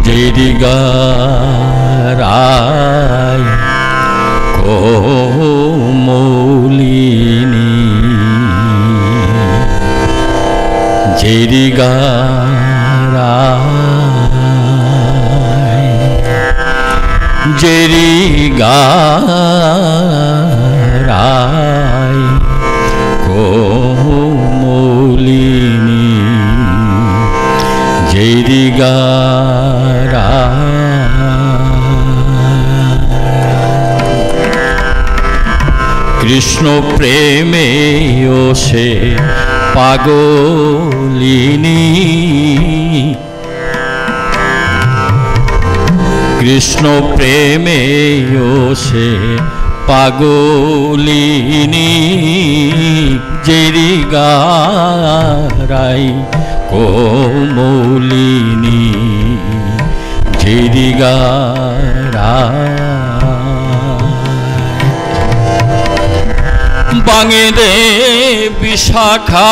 জেরিগারায় কোমলিনী জেরিগারায় জেরিগারায় কোমলিনী কৃষ্ণ প্রেমে ও সে পাগলিনী কৃষ্ণ প্রেমে ও সে পাগলিনী জেরিগারাই কোমলিনী জেরিগারাই বাঙে দে বিশাখা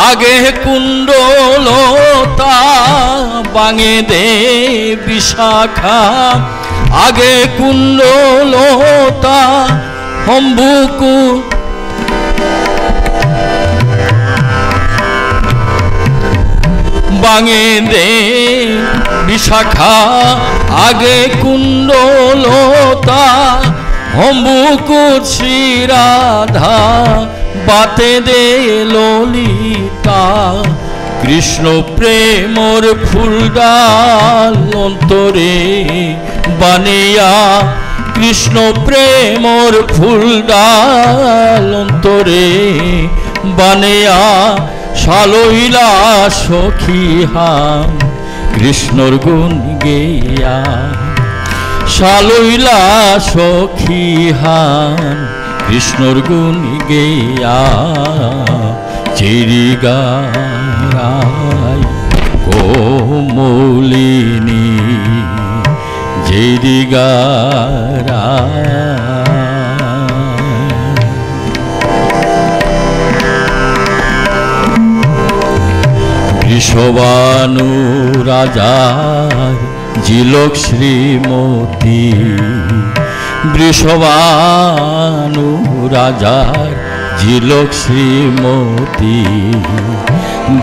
আগে কুণ্ডলতা বাঙে দে বিশাখা আগে কুণ্ডলতা হম্বুকু বাঙে দে বিশাখা আগে কুণ্ডলতা হম্বুকুর শ্রীরাধা বাতে দে ললিতা কৃষ্ণ প্রেমর ফুলডাল অন্তরে বানিয়া কৃষ্ণ প্রেমর ফুলডাল অন্তরে বানিয়া সালইলা সখিহা কৃষ্ণর গুণ গেয়া সালইলা সখিহান কৃষ্ণর গুণ গেয়া জেরিগারায় কোমলিনী জেরিগারায় বৃষভানু রাজার জিলক শ্রীমতী বৃষভানু রাজার জিলক শ্রীমতী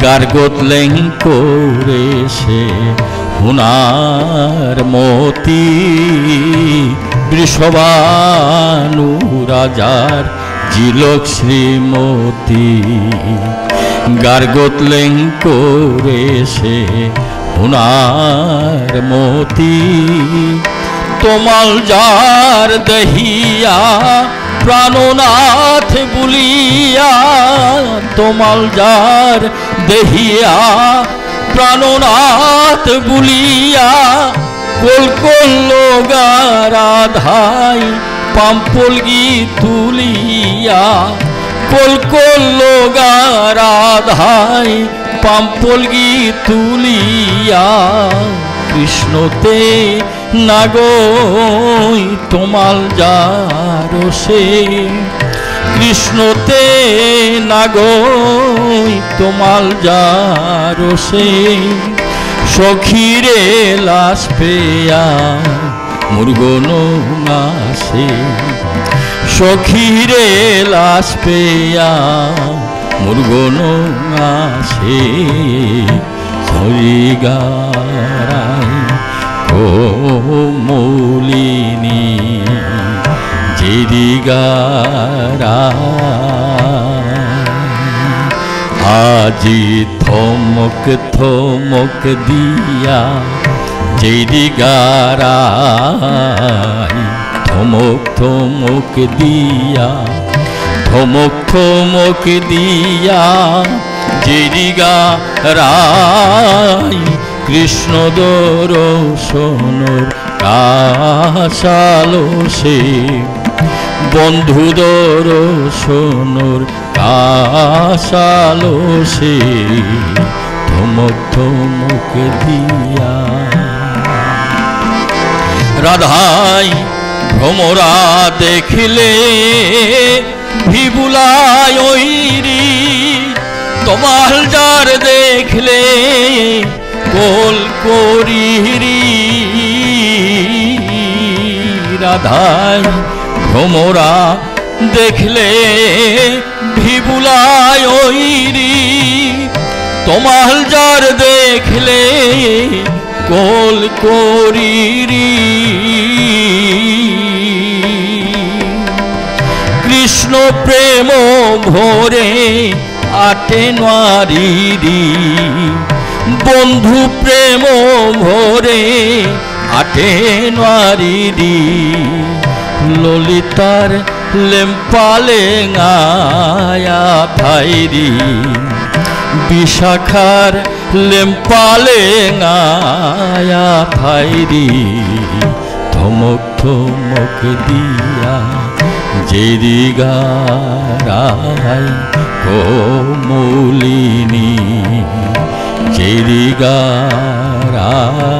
গার্গোতলেং করে সে হুনার মতি বৃষভানু রাজার জিলক শ্রীমতী গার্গোতলেং করে সে হুনার মতি তোমাল যার দহিয়া প্রাণনাথ বলিয়া তোমাল যার দহিয়া প্রাণনাথ বলিয়া কলকল গারাধাই পাম্পলগি তুলিয়া কলকল গারাধাই পাম্পলগি তুলিয়া কৃষ্ণতে নাগই তোমাল যার সে কৃষ্ণতে নাগই তোমাল যার সে সখীরে লাশ পেয়া মুরগন নাসে সখীরে লাশ পেয়া মুরগন নাসে জেরিগারায় কোমলিনী জেরিগারায় আজি থমক থমক দিয়া জেরিগারায় থমক থমক দিয়া থমক থমক দিয়া জেরিগারায় কৃষ্ণ দর্শনর কাশালো সে বন্ধু দর্শনর কাশালো সে থমক থমক দিয়া রাধাই ভ্রমরা দেখিলে ভিবুলায় ওইরি তোমাল যার দেখলে কোল করিরি রাধাই ভ্রমরা দেখলে ভিবুলায় ওইরি তোমার যার দেখলে কোল করিরি কৃষ্ণ প্রেম ভরে আটে নারীরি বন্ধু প্রেম ভরে আটে নারীরি ললিতার লেম্পালে আয়া থাইরি বিশাখার লেম্পালে আয়া থাইরি ধমক ধমক দিয়া জেরি গারাই কোমলিনী জেরি গারাই